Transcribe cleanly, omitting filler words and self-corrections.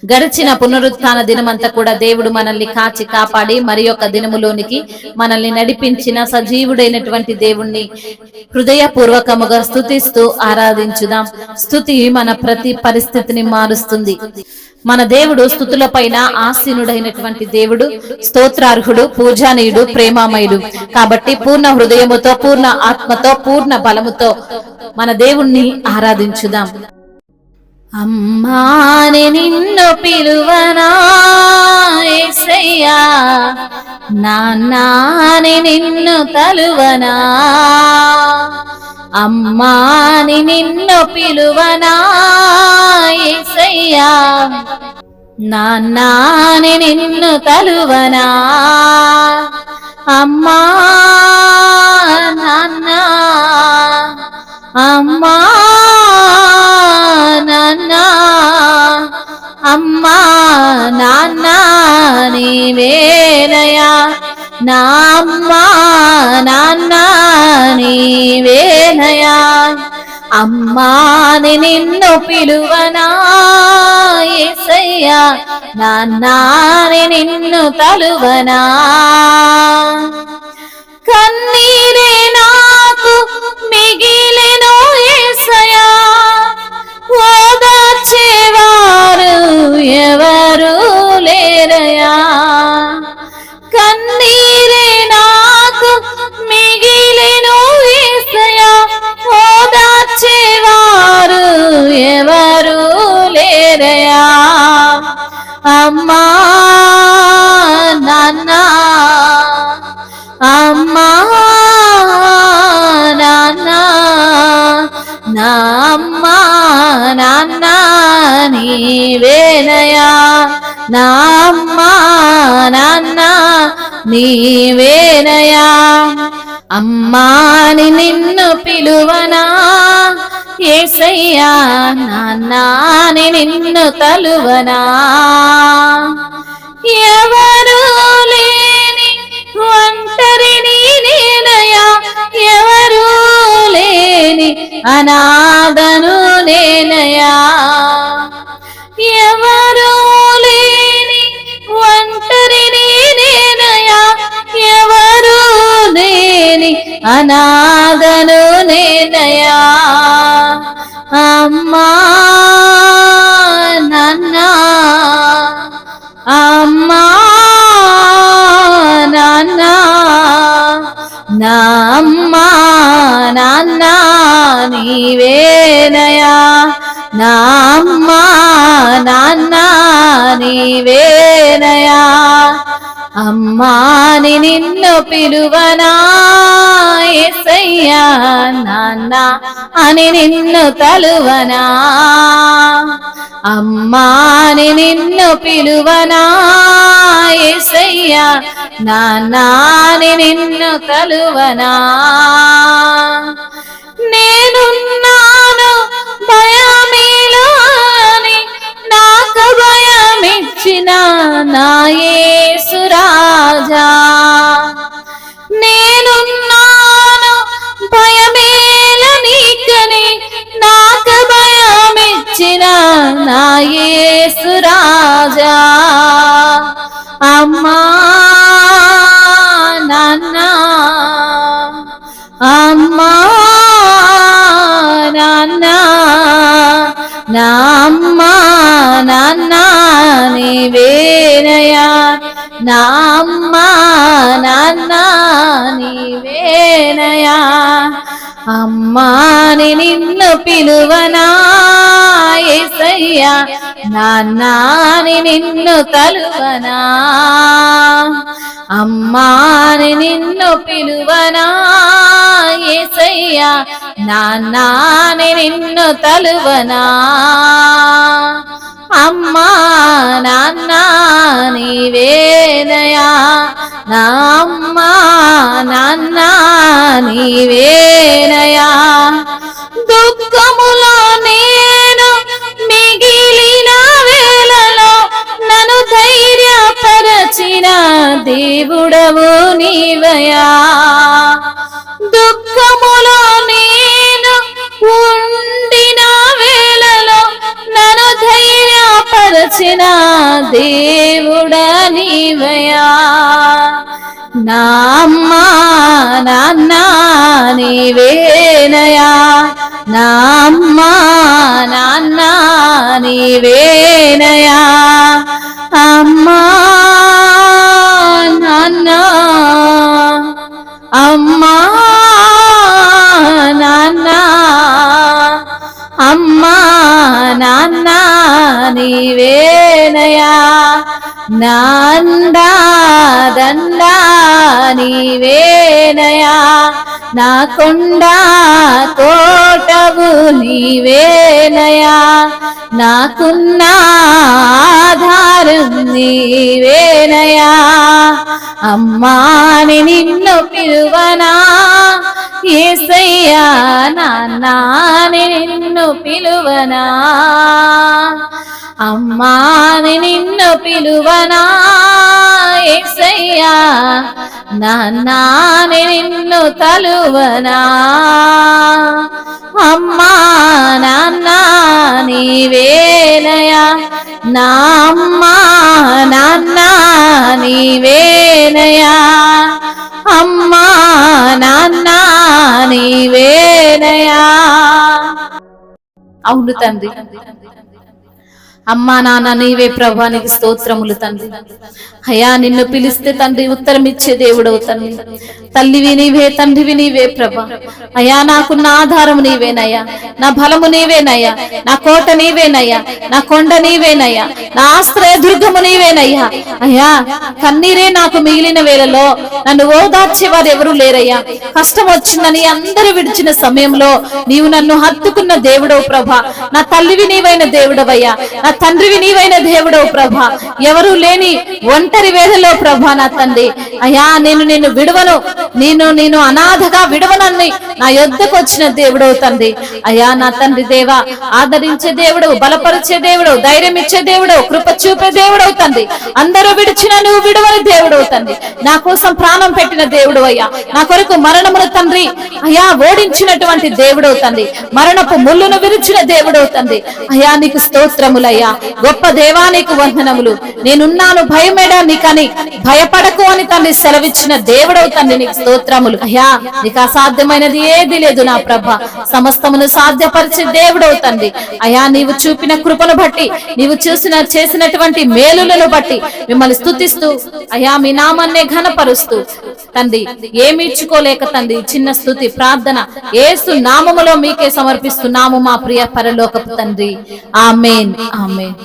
గడిచిన పునరుత్థాన దినమంతా కూడా దేవుడు మనల్ని కాచి కాపాడి మరి యొక్క దినములోనికి మనల్ని నడిపించిన సజీవుడైనటువంటి దేవుణ్ణి హృదయపూర్వకముగా స్తుతిస్తూ ఆరాధించుదాం. స్తుతి మన ప్రతి పరిస్థితిని మారుస్తుంది. మన దేవుడు స్తుతుల పైన ఆసీనుడైనటువంటి దేవుడు, స్తోత్రార్హుడు, పూజానీయుడు, ప్రేమామయుడు. కాబట్టి పూర్ణ హృదయముతో, పూర్ణ ఆత్మతో, పూర్ణ బలముతో మన దేవుణ్ణి ఆరాధించుదాం. అమ్మాని నిన్ను పిలువనా యేసయ్యా, నాన్నాని నిన్ను తలువనా, అమ్మాని నిన్ను పిలువనా యేసయ్యా, నాన్నాని నిన్ను తలువనా, అమ్మా నాన్న, అమ్మా నాన్న, అమ్మా నాన్న నీవేనయా, నా అమ్మా నాన్న నీవేనయా, అమ్మాని నిన్ను పిలువనా యేసయ్యా, నాన్నాని నిన్ను తలువనా, కన్నీరే నాకు మిగిలెను యేసయ్యా, ఓదార్చేవారు ఎవరు లేరయా, కన్నీరే నాకు మిగిలెను యేసయ్యా, ఓదార్చేవారు ఎవరు లేరయా, అమ్మా నాన్న, అమ్మా నాన్న, నా అమ్మా నాన్న నీవేనయా, నా అమ్మా నాన్న నీవేనయా, అమ్మాని నిన్ను పిలువనా యేసయ్యా, నాన్నాని నిన్ను తలువనా, ఎవరు లేని ఒంటరిని నేనయా, ఎవరు లేని అనాథను నేనయా, ఎవరు లేని ఒంటరిని నేనయా, ఎవరు లేని అనాథను నేనయా, అమ్మా నాన్న, అమ్మా నాన్న, నా అమ్మా నాన్న నీవేనయా, నా అమ్మా నాన్న నీవేనయా, అమ్మాని నిన్ను పిలువనా యేసయ్యా, నాన్న అని నిన్ను తలువనా, అమ్మాని నిన్ను పిలువనా యేసయ్యా, నాన్నాని నిన్ను తలువనా, నేనున్నాను భయమేలా అని నాకు భయమిచ్చిన నా యేసు రాజా, నేనున్నాను భయమేల నీకని నాకు భయమిచ్చిన నా యేసు రాజా, అమ్మా నాన్న, అమ్మా నాన్న, నా అమ్మా నాన్న నీవేనయా, నా అమ్మా నాన్న నీవేనయా, అమ్మాని నిన్ను పిలువనా యేసయ్యా, నాన్నాని నిన్ను తలువనా, అమ్మాని నిన్ను పిలువనా యేసయ్యా, నాన్నాని నిన్ను తలువనా, అమ్మా నాన్న నీవేనయా, నా అమ్మా నాన్న నీవేనయా, దుఃఖములో నేను మిగిలిన వేళలో నన్ను ధైర్యపరచిన దేవుడవు నీవయా, దుఃఖములో నేను ఉండిన వేళలో నన్ను ధైర్యపరచిన దేవుడా నీవయ్యా, నా అమ్మా నాన్న నీవేనయా, నా అమ్మా నాన్న నీవేనయా, అమ్మా నాన్న అమ్మా నాన్న అమ్మా నాన్న నీవేనయా, నాండా దండా నీవేనయా, నా కొండ కోటవు నీవేనయా, నాకున్న ఆధారం నీవేనయా, అమ్మా నిన్ను పిలువనా యేసయ్యా, నాన్న నిన్ను పిలువనా, అమ్మా నిన్ను పిలువనా యేసయ్యా, నాన్న నిన్ను తలువనా, అమ్మా నాన్న నీవేనయా, నా అమ్మా నాన్న నీవేనయా, అమ్మా నాన్న నీవేనయా. అవును తండ్రి, అమ్మా నాన్న నీవే ప్రభా, నీకు స్తోత్రములు తండ్రి. అయ్యా నిన్ను పిలిస్తే తండ్రి ఉత్తరం ఇచ్చే దేవుడవు తండ్రి. తల్లివి నీవే, తండ్రివి నీవే ప్రభా. అయ్యా నాకున్న ఆధారము నీవేనయ్యా, నా బలము నీవేనయ్యా, నా కోట నీవేనయ్యా, నా కొండ నీవేనయ్యా, నా ఆశ్రయ దుర్గము నీవేనయ్యా. అయ్యా కన్నీరే నాకు మిగిలిన వేళలో నన్ను ఓదార్చేవారు ఎవరు లేరయ్యా. కష్టం వచ్చిందని అందరూ విడిచిన సమయంలో నీవు నన్ను హత్తుకున్న దేవుడవు ప్రభా. నా తల్లివి నీవైన దేవుడవయ్యా, నా తండ్రివి నీవైన దేవుడవు ప్రభా. ఎవరు లేని ఒంటరి వేళలో ప్రభా నా తండ్రి, అయ్యా నిన్ను విడవను, నేను అనాథగా విడవనని నా యొద్దకు వచ్చిన దేవుడవు తండ్రి. అయ్యా నా తండ్రి దేవా, ఆదరించే దేవుడవు, బలపరిచే దేవుడవు, ధైర్యం ఇచ్చే దేవుడవు, కృప చూపే దేవుడవు తండ్రి. అందరూ విడిచిన నువ్వు విడవని దేవుడవు తండ్రి. నా కోసం ప్రాణం పెట్టిన దేవుడు అయ్యా, నా కొరకు మరణమును తండ్రి అయ్యా ఓడించినటువంటి దేవుడవు తండ్రి. మరణపు ముళ్ళును విరిచిన దేవుడవు తండ్రి. అయ్యా నీకు స్తోత్రములయ్యా, గొప్ప దేవా నీకు వందనములు. నేనున్నాను భయమేడా నీకని భయపడకు అని తండ్రి సెలవిచ్చిన దేవుడవు తండ్రి, నీకు స్తోత్రములు. అయ్యా నీకు అసాధ్యమైనది ఏది లేదు నా ప్రభ, సమస్తమును సాధ్యపరిచే దేవుడవు తండ్రి. అయ్యా నీవు చూపిన కృపను బట్టి, నీవు చేసినటువంటి మేలులను బట్టి మిమ్మల్ని స్తుతిస్తూ అయ్యా మీ నామాన్నే ఘనపరుస్తూ తండ్రి ఏమి ఇచ్చుకోలేక తండ్రి చిన్న స్తుతి ప్రార్థన యేసు నామములో మీకే సమర్పిస్తున్నాము మా ప్రియ పరలోకపు తండ్రి. ఆమేన్ ఆమేన్.